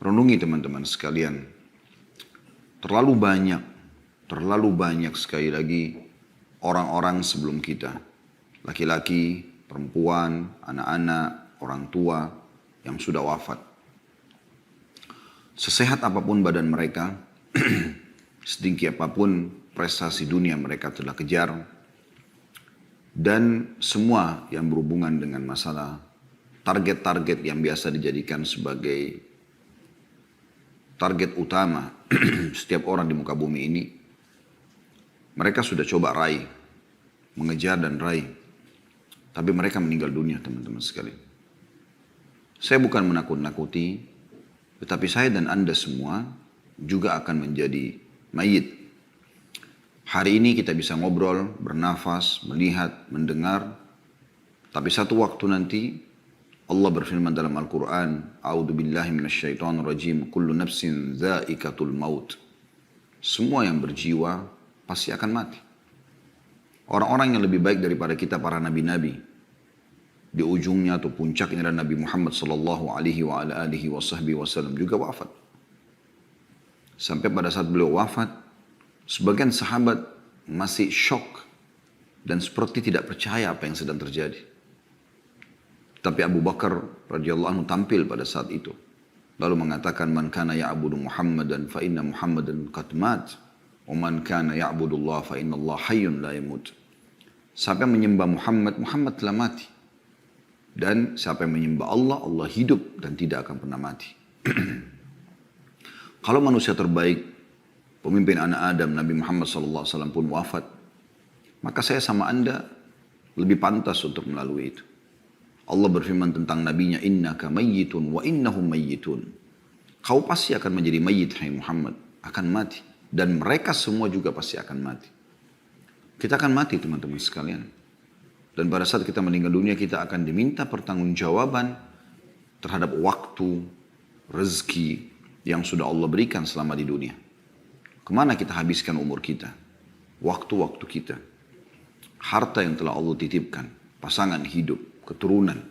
Renungi teman-teman sekalian. Terlalu banyak sekali lagi orang-orang sebelum kita. Laki-laki, perempuan, anak-anak, orang tua yang sudah wafat. Sesehat apapun badan mereka, setinggi apapun prestasi dunia mereka telah kejar, dan semua yang berhubungan dengan masalah target-target yang biasa dijadikan sebagai target utama setiap orang di muka bumi ini, mereka sudah coba raih, mengejar dan raih. Tapi mereka meninggal dunia teman-teman sekalian. Saya bukan menakut-nakuti, tetapi saya dan Anda semua juga akan menjadi mayit. Hari ini kita bisa ngobrol, bernafas, melihat, mendengar. Tapi satu waktu nanti Allah berfirman dalam Al-Quran, A'udhu billahi minasyaitonir rajim, kullu nafsin dha'iqatul maut. Semua yang berjiwa pasti akan mati. Orang-orang yang lebih baik daripada kita, para nabi-nabi, di ujungnya atau puncaknya adalah Nabi Muhammad sallallahu alaihi wasallam juga wafat. Sampai pada saat beliau wafat, sebagian sahabat masih syok dan seperti tidak percaya apa yang sedang terjadi. Tapi Abu Bakar radhiyallahu anhu tampil pada saat itu. Lalu mengatakan, man kana ya'budu Muhammadan fa inna Muhammadan qad mat. Wa man kana ya'budu Allah fa inna Allah hayyun la yamut. Siapa yang menyembah Muhammad, Muhammad telah mati. Dan siapa yang menyembah Allah, Allah hidup dan tidak akan pernah mati. Kalau manusia terbaik, pemimpin anak Adam, Nabi Muhammad SAW pun wafat, maka saya sama Anda lebih pantas untuk melalui itu. Allah berfirman tentang nabinya, innaka mayyitun wa innahum mayyitun. Kau pasti akan menjadi mayyit, hai Muhammad, akan mati. Dan mereka semua juga pasti akan mati. Kita akan mati teman-teman sekalian. Dan pada saat kita meninggal dunia, kita akan diminta pertanggungjawaban terhadap waktu, rezeki yang sudah Allah berikan selama di dunia. Kemana kita habiskan umur kita? Waktu-waktu kita. Harta yang telah Allah titipkan, pasangan hidup, keturunan.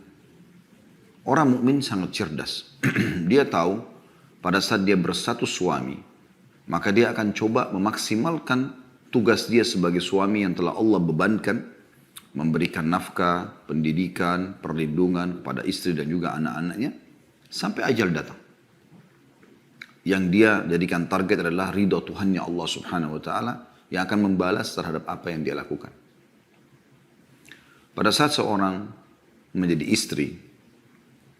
Orang mukmin sangat cerdas. Dia tahu pada saat dia berstatus suami, maka dia akan coba memaksimalkan tugas dia sebagai suami yang telah Allah bebankan, memberikan nafkah, pendidikan, perlindungan kepada istri dan juga anak-anaknya sampai ajal datang. Yang dia jadikan target adalah ridha Tuhannya Allah Subhanahu wa taala yang akan membalas terhadap apa yang dia lakukan. Pada saat seorang menjadi istri,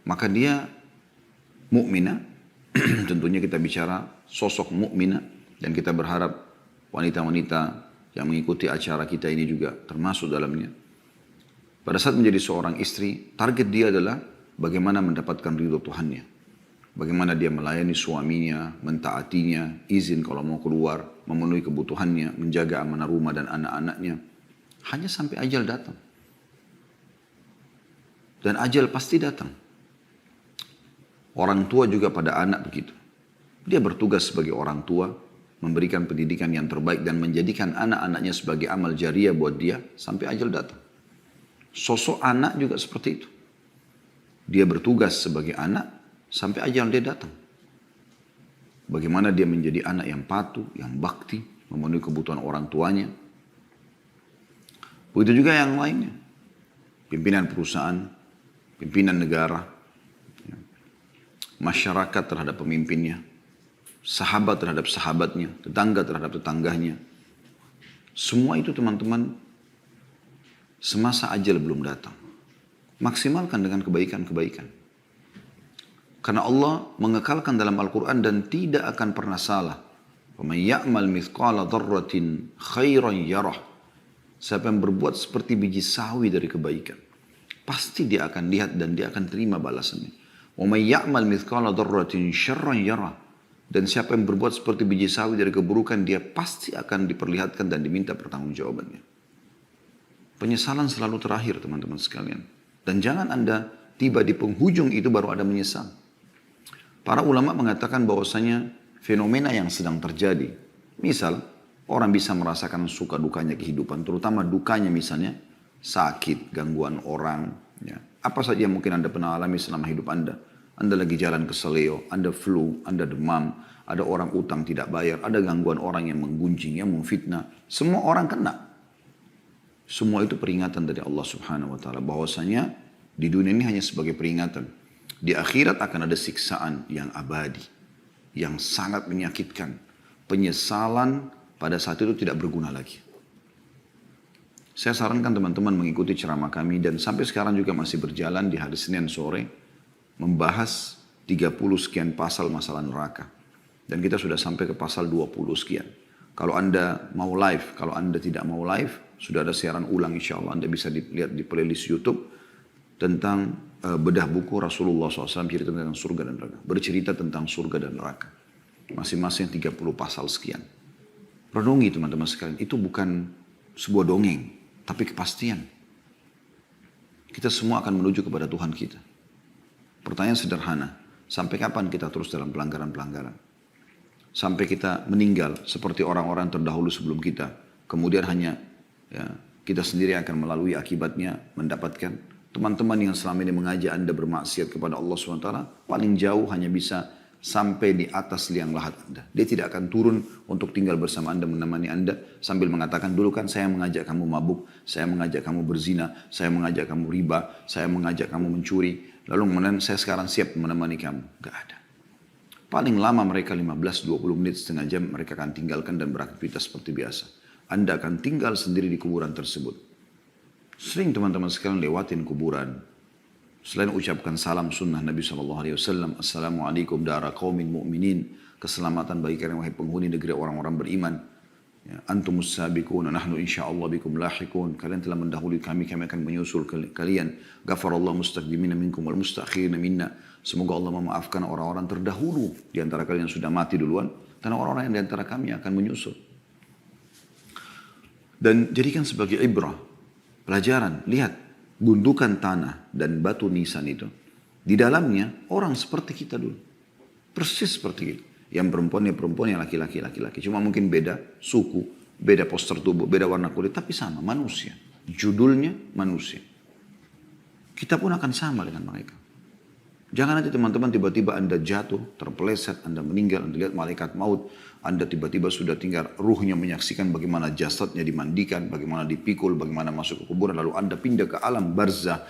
maka dia mukminah. Tentunya kita bicara sosok mukminah, dan kita berharap wanita-wanita yang mengikuti acara kita ini juga termasuk dalamnya. Pada saat menjadi seorang istri, target dia adalah bagaimana mendapatkan ridho Tuhannya, bagaimana dia melayani suaminya, mentaatinya, izin kalau mau keluar, memenuhi kebutuhannya, menjaga amanah rumah dan anak-anaknya, hanya sampai ajal datang. Dan ajal pasti datang. Orang tua juga pada anak begitu. Dia bertugas sebagai orang tua, memberikan pendidikan yang terbaik dan menjadikan anak-anaknya sebagai amal jariah buat dia sampai ajal datang. Sosok anak juga seperti itu. Dia bertugas sebagai anak sampai ajal dia datang. Bagaimana dia menjadi anak yang patuh, yang bakti, memenuhi kebutuhan orang tuanya. Begitu juga yang lainnya. Pimpinan perusahaan, pimpinan negara, masyarakat terhadap pemimpinnya, sahabat terhadap sahabatnya, tetangga terhadap tetangganya. Semua itu teman-teman, semasa ajal belum datang. Maksimalkan dengan kebaikan-kebaikan. Karena Allah mengekalkan dalam Al-Quran dan tidak akan pernah salah. وَمَنْ يَعْمَلْ مِثْقَالَ ذَرَّةٍ خَيْرًا يَرَهُ. Siapa yang berbuat seperti biji sawi dari kebaikan, pasti dia akan lihat dan dia akan terima balasannya. وَمَنْ يَعْمَلْ مِثْقَالَ ذَرَّةٍ شَرًّا يَرَهُ. Dan siapa yang berbuat seperti biji sawi dari keburukan, dia pasti akan diperlihatkan dan diminta pertanggungjawabannya. Penyesalan selalu terakhir teman-teman sekalian. Dan jangan Anda tiba di penghujung itu baru ada menyesal. Para ulama mengatakan bahwasanya fenomena yang sedang terjadi, misal orang bisa merasakan suka dukanya kehidupan, terutama dukanya misalnya sakit, gangguan orang, ya. Apa saja yang mungkin Anda pernah alami selama hidup Anda. Anda lagi jalan ke Seleo, Anda flu, Anda demam, ada orang utang tidak bayar, ada gangguan orang yang menggunjing, yang memfitnah. Semua orang kena. Semua itu peringatan dari Allah Subhanahu wa taala bahwasanya di dunia ini hanya sebagai peringatan. Di akhirat akan ada siksaan yang abadi, yang sangat menyakitkan. Penyesalan pada saat itu tidak berguna lagi. Saya sarankan teman-teman mengikuti ceramah kami dan sampai sekarang juga masih berjalan di hari Senin sore membahas 30 sekian pasal masalah neraka. Dan kita sudah sampai ke pasal 20 sekian. Kalau Anda mau live, kalau Anda tidak mau live, sudah ada siaran ulang insya Allah. Anda bisa dilihat di playlist YouTube tentang bedah buku Rasulullah SAW cerita tentang surga dan neraka. Bercerita tentang surga dan neraka. Masing-masing 30 pasal sekian. Renungi teman-teman sekalian, itu bukan sebuah dongeng, tapi kepastian. Kita semua akan menuju kepada Tuhan kita. Pertanyaan sederhana, sampai kapan kita terus dalam pelanggaran-pelanggaran? Sampai kita meninggal seperti orang-orang terdahulu sebelum kita. Kemudian hanya ya, kita sendiri akan melalui akibatnya mendapatkan. Teman-teman yang selama ini mengajak Anda bermaksiat kepada Allah SWT, paling jauh hanya bisa sampai di atas liang lahat Anda. Dia tidak akan turun untuk tinggal bersama Anda, menemani Anda sambil mengatakan, dulu kan saya mengajak kamu mabuk, saya mengajak kamu berzina, saya mengajak kamu riba, saya mengajak kamu mencuri. Lalu kemudian saya sekarang siap menemani kamu. Gak ada. Paling lama mereka 15-20 menit, setengah jam mereka akan tinggalkan dan beraktivitas seperti biasa. Anda akan tinggal sendiri di kuburan tersebut. Sering teman-teman sekalian lewatin kuburan. Selain ucapkan salam sunnah Nabi SAW, Assalamualaikum dara qaumin mu'minin, keselamatan bagi kalian wahai penghuni negeri orang-orang beriman. Ya, antumus sabiqun, nahnu insyaallah bikum lahiqun. Kalian telah mendahului kami, kami akan menyusul kalian. Ghafarallahu mustaqdimina minkum wal mustakhirina minna. Semoga Allah memaafkan orang-orang terdahulu di antara kalian yang sudah mati duluan, dan orang-orang yang di antara kami akan menyusul. Dan jadikan sebagai ibrah, pelajaran. Lihat, gundukan tanah dan batu nisan itu. Di dalamnya orang seperti kita dulu. Persis seperti kita. Yang perempuan, yang perempuan, yang laki-laki, laki-laki. Cuma mungkin beda suku, beda postur tubuh, beda warna kulit, tapi sama, manusia. Judulnya manusia. Kita pun akan sama dengan mereka. Jangan nanti teman-teman tiba-tiba Anda jatuh, terpeleset, Anda meninggal, Anda lihat malaikat maut, Anda tiba-tiba sudah tinggal ruhnya menyaksikan bagaimana jasadnya dimandikan, bagaimana dipikul, bagaimana masuk ke kuburan, lalu Anda pindah ke alam barzah,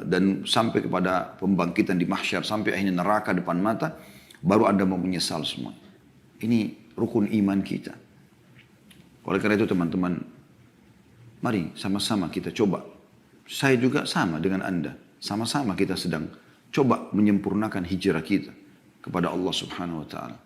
dan sampai kepada pembangkitan di mahsyar, sampai akhirnya neraka depan mata, baru Anda mau menyesal semua. Ini rukun iman kita. Oleh karena itu teman-teman, mari sama-sama kita coba. Saya juga sama dengan Anda. Sama-sama kita sedang coba menyempurnakan hijrah kita kepada Allah Subhanahu wa ta'ala.